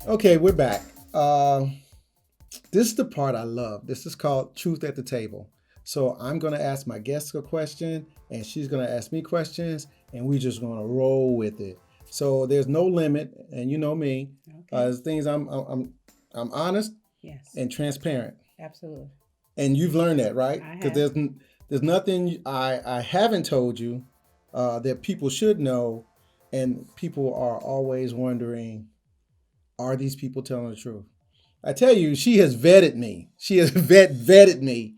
Okay, we're back. This is the part I love. This is called Truth at the Table. So I'm going to ask my guest a question, and she's going to ask me questions, and we're just going to roll with it. So there's no limit, and you know me. Okay. There's things I'm honest Yes. and transparent, Absolutely. and you've learned that, right? I Because have. there's nothing I haven't told you that people should know, and people are always wondering, are these people telling the truth? I tell you, she has vetted me. She has vetted me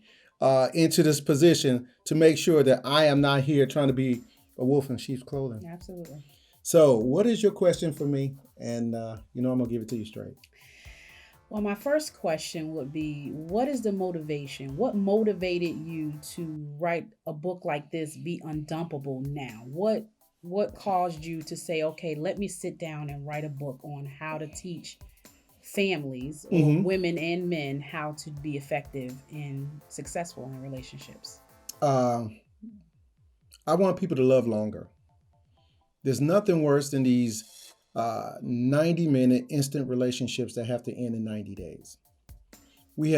into this position to make sure that I am not here trying to be a wolf in sheep's clothing. Absolutely. So, what is your question for me? And I'm gonna give it to you straight. Well, my first question would be, what is the motivation? What motivated you to write a book like this, Be Undumpable now? What caused you to say, okay, let me sit down and write a book on how to teach families or women and men how to be effective and successful in relationships? I want people to love longer. There's nothing worse than these 90-minute instant relationships that have to end in 90 days. We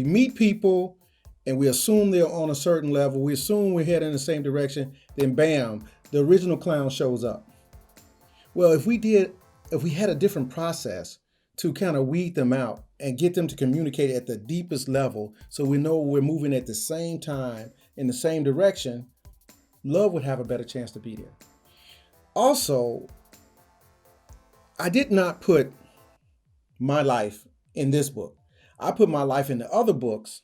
meet people and we assume they're on a certain level. We assume we're heading in the same direction. Then bam, the original clown shows up. Well, if we had a different process to kind of weed them out and get them to communicate at the deepest level so we know we're moving at the same time in the same direction, love would have a better chance to be there. Also, I did not put my life in this book. I put my life in the other books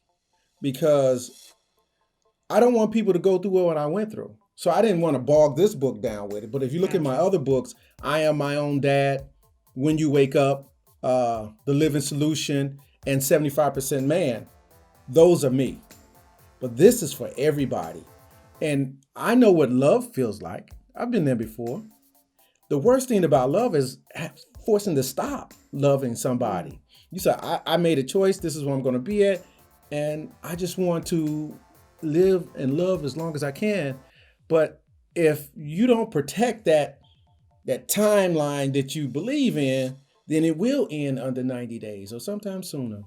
because I don't want people to go through what I went through. So I didn't want to bog this book down with it. But if you look at my other books, I Am My Own Dad, When You Wake Up, The Living Solution, and 75% Man, those are me. But this is for everybody. And I know what love feels like. I've been there before. The worst thing about love is forcing to stop loving somebody. You say, I made a choice. This is where I'm going to be at. And I just want to live and love as long as I can. But if you don't protect that timeline that you believe in, then it will end under 90 days or sometimes sooner.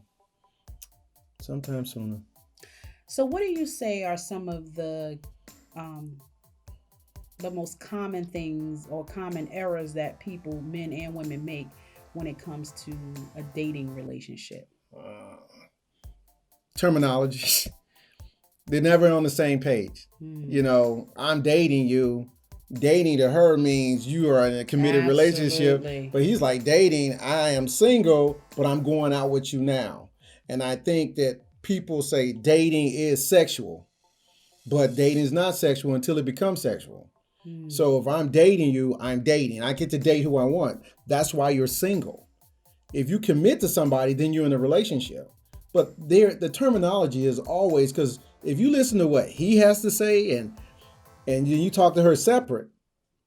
Sometimes sooner. So what do you say are some of the most common things or common errors that people, men and women, make when it comes to a dating relationship? Terminology. They're never on the same page. I'm dating you. Dating to her means you are in a committed relationship. But he's like, dating, I am single, but I'm going out with you now. And I think that people say dating is sexual, but dating is not sexual until it becomes sexual. So if I'm dating you, I'm dating. I get to date who I want. That's why you're single. If you commit to somebody, then you're in a relationship. But the terminology is always, because if you listen to what he has to say and you talk to her separate,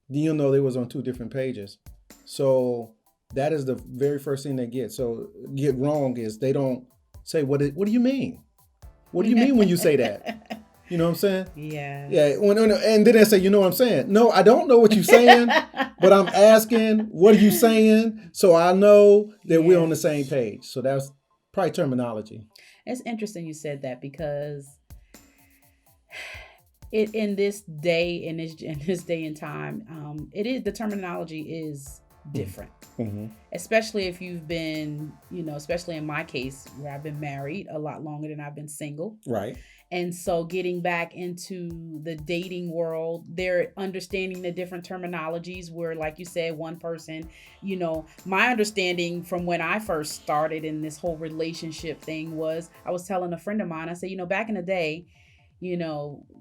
then you'll know they was on two different pages. So that is the very first thing they get wrong is they don't say, what do you mean? What do you mean when you say that? You know what I'm saying? Yeah. Yeah. And then they say, you know what I'm saying? No, I don't know what you're saying, but I'm asking, what are you saying? So I know that we're on the same page. So that's probably terminology. It's interesting you said that because in this day and time, the terminology is different. Mm-hmm. Especially if you've been, especially in my case where I've been married a lot longer than I've been single. Right. And so getting back into the dating world, they're understanding the different terminologies where, like you said, one person, my understanding from when I first started in this whole relationship thing was, I was telling a friend of mine, I said, back in the day,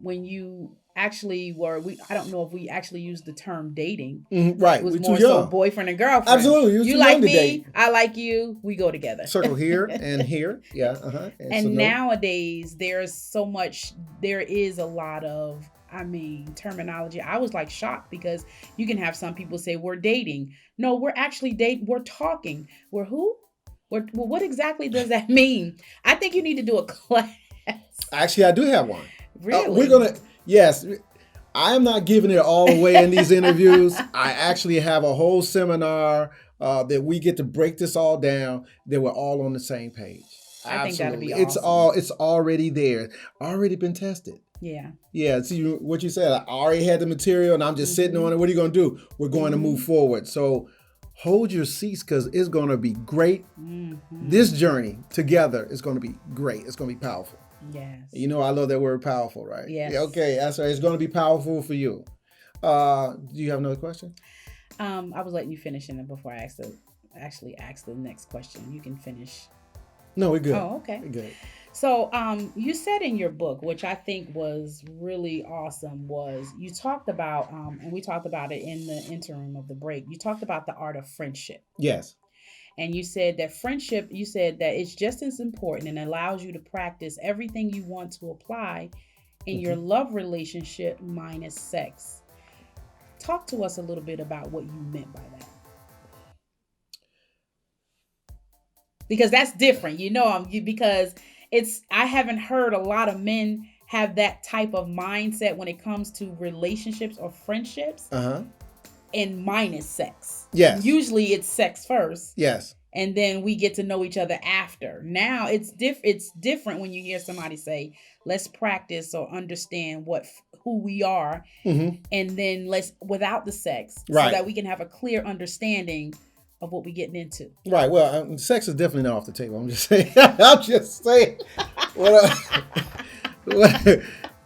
when you actually I don't know if we actually used the term dating. Right. It was We're more too so young. boyfriend and girlfriend. Absolutely. You too like young to me, date. I like you, we go together. Circle here and here. Yeah. And so nowadays there is a lot of terminology. I was like shocked because you can have some people say we're dating. No, we're actually dating. We're talking. We're who? Well, what exactly does that mean? I think you need to do a class. Actually, I do have one. Really? Yes, I am not giving it all away in these interviews. I actually have a whole seminar that we get to break this all down, that we're all on the same page. I think that'd be It's awesome. it's already there, already been tested. Yeah. Yeah, see what you said. I already had the material and I'm just sitting on it. What are you going to do? We're going to move forward. So hold your seats, because it's going to be great. This journey together is going to be great. It's going to be powerful. Yes. I love that word powerful, right? Yes. Yeah, okay, that's right. It's going to be powerful for you. Do you have another question? I was letting you finish it before I actually ask the next question. You can finish. No, we're good. Oh, okay. We're good. So you said in your book, which I think was really awesome, was you talked about, and we talked about it in the interim of the break, you talked about the art of friendship. Yes. And you said that it's just as important and allows you to practice everything you want to apply in your love relationship minus sex. Talk to us a little bit about what you meant by that. Because that's different, because I haven't heard a lot of men have that type of mindset when it comes to relationships or friendships. And minus sex. Yes. Usually it's sex first. Yes. And then we get to know each other after. Now it's different when you hear somebody say, let's practice or understand who we are. And then without the sex. Right. So that we can have a clear understanding of what we're getting into. Right. Well, sex is definitely not off the table. I'm just saying. I'm just saying.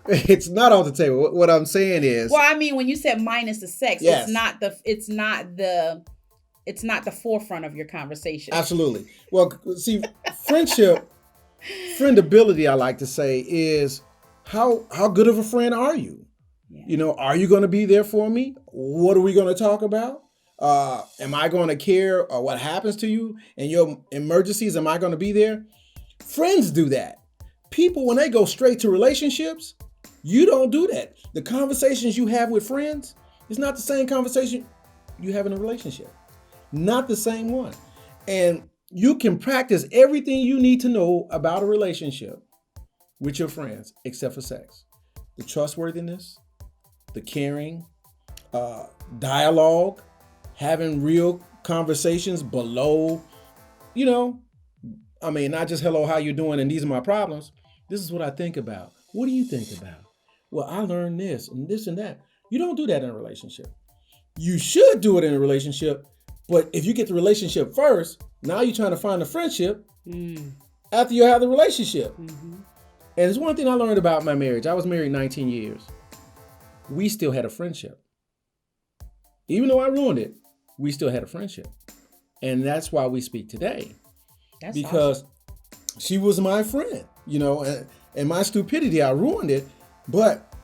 It's not off the table. What I'm saying is. Well, I mean, when you said minus the sex, yes. It's not the forefront of your conversation. Absolutely. Well, see, friendability, I like to say, is how good of a friend are you? Yeah. Are you going to be there for me? What are we going to talk about? Am I going to care what happens to you and your emergencies? Am I going to be there? Friends do that. People, when they go straight to relationships, you don't do that. The conversations you have with friends is not the same conversation you have in a relationship. Not the same one. And you can practice everything you need to know about a relationship with your friends, except for sex. The trustworthiness, the caring, dialogue, having real conversations below, not just hello, how you doing, and these are my problems. This is what I think about. What do you think about? Well, I learned this and this and that. You don't do that in a relationship. You should do it in a relationship, but if you get the relationship first, now you're trying to find a friendship after you have the relationship. And it's one thing I learned about my marriage. I was married 19 years. We still had a friendship. Even though I ruined it, we still had a friendship. And that's why we speak today. That's because awesome. She was my friend, and my stupidity, I ruined it. But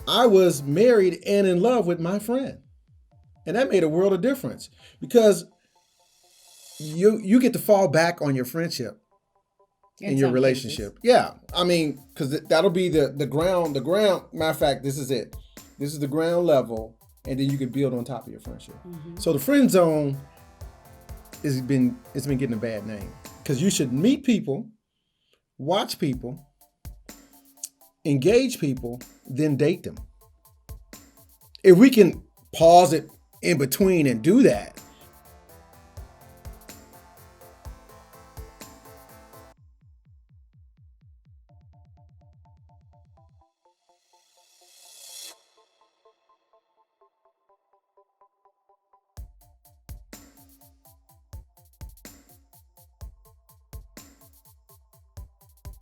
I was married and in love with my friend. And that made a world of difference, because you get to fall back on your friendship in your relationship. Cases. Yeah. Because that'll be the ground. Matter of fact, this is it. This is the ground level. And then you can build on top of your friendship. So the friend zone it's been getting a bad name, because you should meet people, watch people, engage people, then date them. If we can pause it in between and do that,